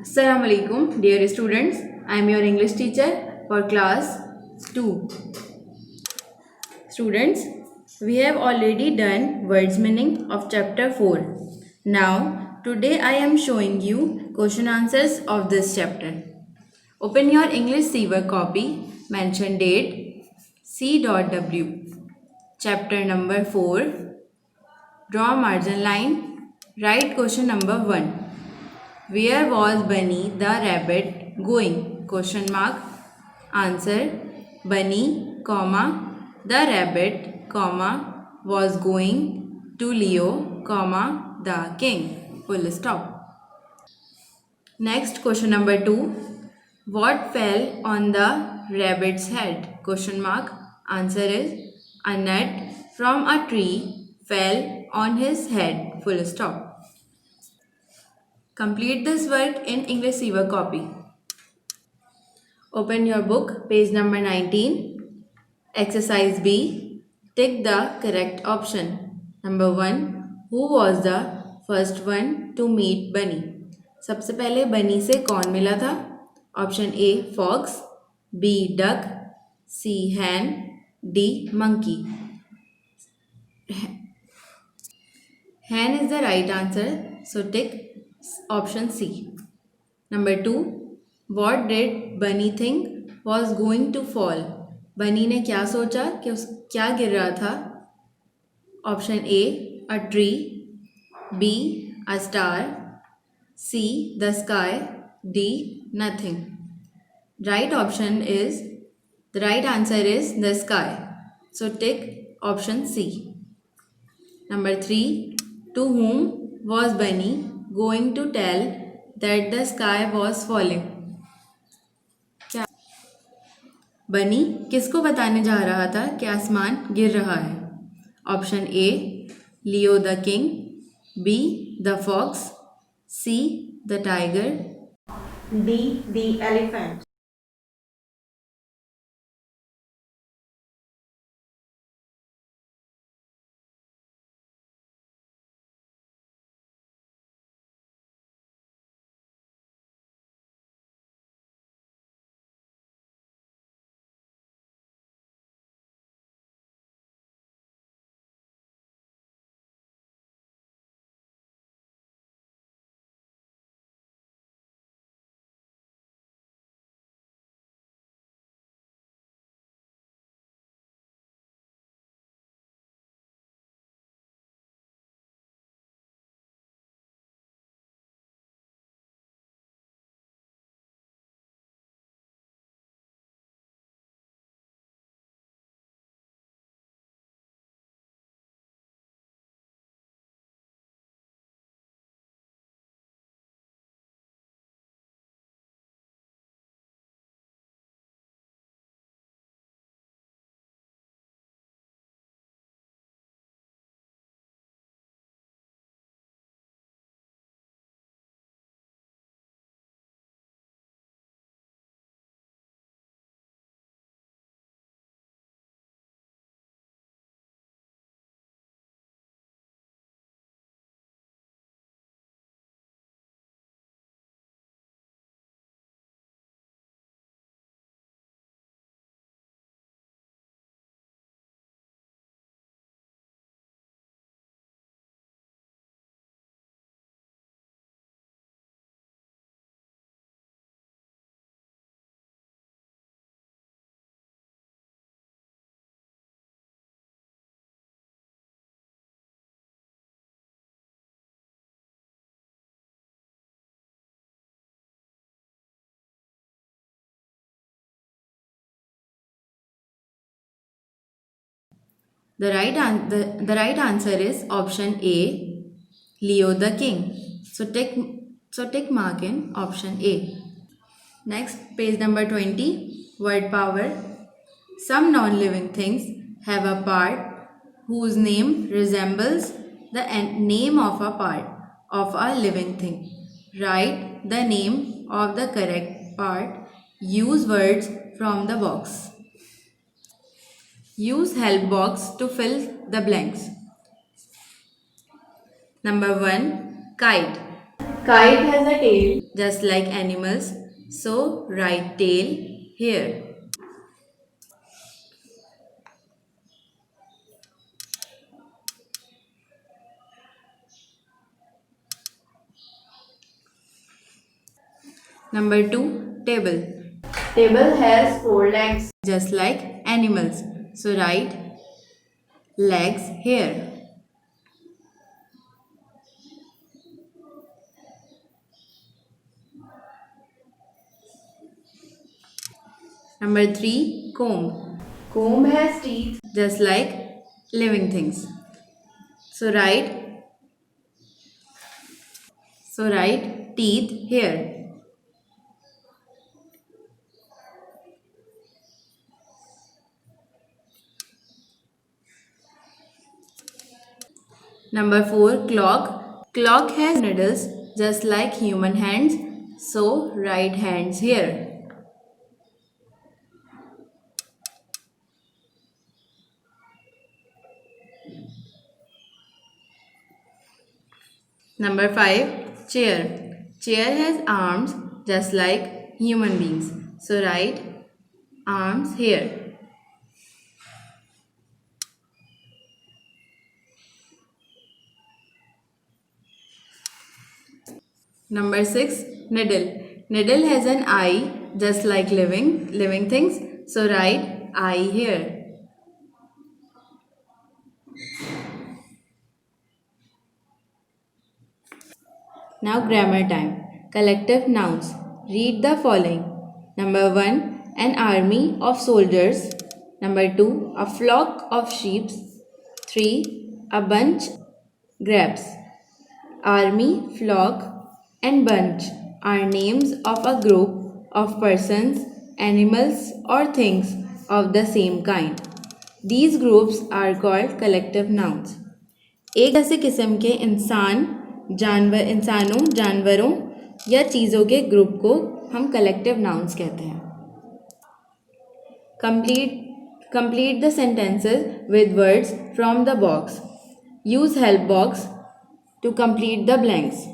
Assalamu alaikum, dear students. I am your English teacher for class 2. Students, we have already done words meaning of chapter 4. Now, today I am showing you question answers of this chapter. Open your English Seaver copy, mention date C.W. Chapter number 4. Draw margin line. Write question number 1. Where was Bunny the rabbit going? Question mark. Answer. Bunny, comma, the rabbit, comma, was going to Leo, comma, the king. Full stop. Next question number 2. What fell on the rabbit's head? Question mark. Answer is a nut from a tree fell on his head. Full stop. Complete this work in English Seaver copy. Open your book, page number 19. Exercise B. Tick the correct option. Number 1. Who was the first one to meet Bunny? सबसे पहले बनी से कौन मिला था? Option A fox, B duck, C hen, D monkey. Hen is the right answer, so tick option C. Number 2. What did Bunny think was going to fall? बनी ने क्या सोचा कि क्या गिर रहा था? Option A a tree, be a star, see the sky, D nothing. Right option is the right answer is the sky. So tick option C. Number 3. To whom was Bunny going to tell that the sky was falling? बनी किसको बताने जा रहा था कि आसमान गिर रहा है? Option A Leo the king, B the fox, C the tiger, D. The elephant. the right answer is option A, Leo the king. So tick mark in option A. Next, page number 20. Word power. Some non-living things have a part whose name resembles the name of a part of a living thing. Write the name of the correct part. Use words from the box. Use help box to fill the blanks. Number 1. Kite. Kite has a tail just like animals, so write tail here. Number 2, table. Table has 4 legs just like animals, so write legs here. Number 3, comb. Comb has teeth just like living things. So write teeth here. Number 4, clock. Clock has needles just like human hands, so write hands here. Number 5, chair. Chair has arms just like human beings, so write arms here. Number 6, needle. Needle has an eye just like living things, so write eye here. Now grammar time. Collective nouns. Read the following. Number 1, an army of soldiers. Number 2, a flock of sheep. 3, a bunch grapes. Army, flock, and bunch are names of a group of persons, animals, or things of the same kind. These groups are called collective nouns. एक जैसे किस्म के इंसानों, जानवरों या चीज़ों के group को हम कलेक्टिव नाउन्स कहते हैं. Complete the sentences with words from the box. Use help box to complete the blanks.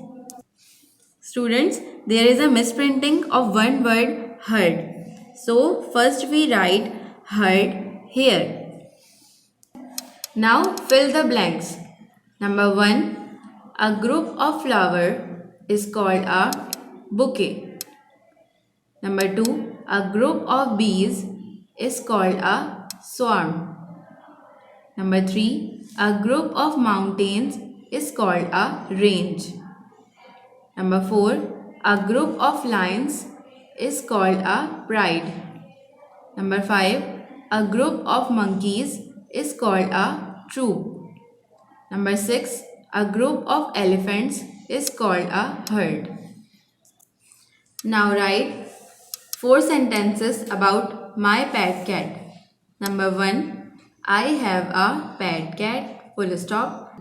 Students, there is a misprinting of one word heard. So first we write heard here. Now fill the blanks. Number 1, a group of flower is called a bouquet. Number 2, a group of bees is called a swarm. Number 3, a group of mountains is called a range. Number 4, a group of lions is called a pride. Number 5, a group of monkeys is called a troop. Number 6, a group of elephants is called a herd. Now write 4 sentences about my pet cat. Number 1, I have a pet cat, full stop.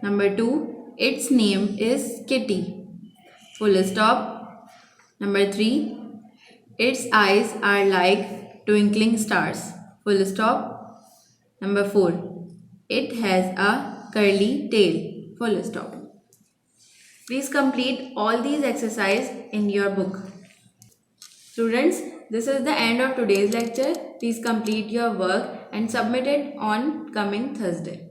Number 2, its name is Kitty, full stop. Number 3, its eyes are like twinkling stars, full stop. Number 4, it has a curly tail, full stop. Please complete all these exercises in your book. Students, this is the end of today's lecture. Please complete your work and submit it on coming Thursday.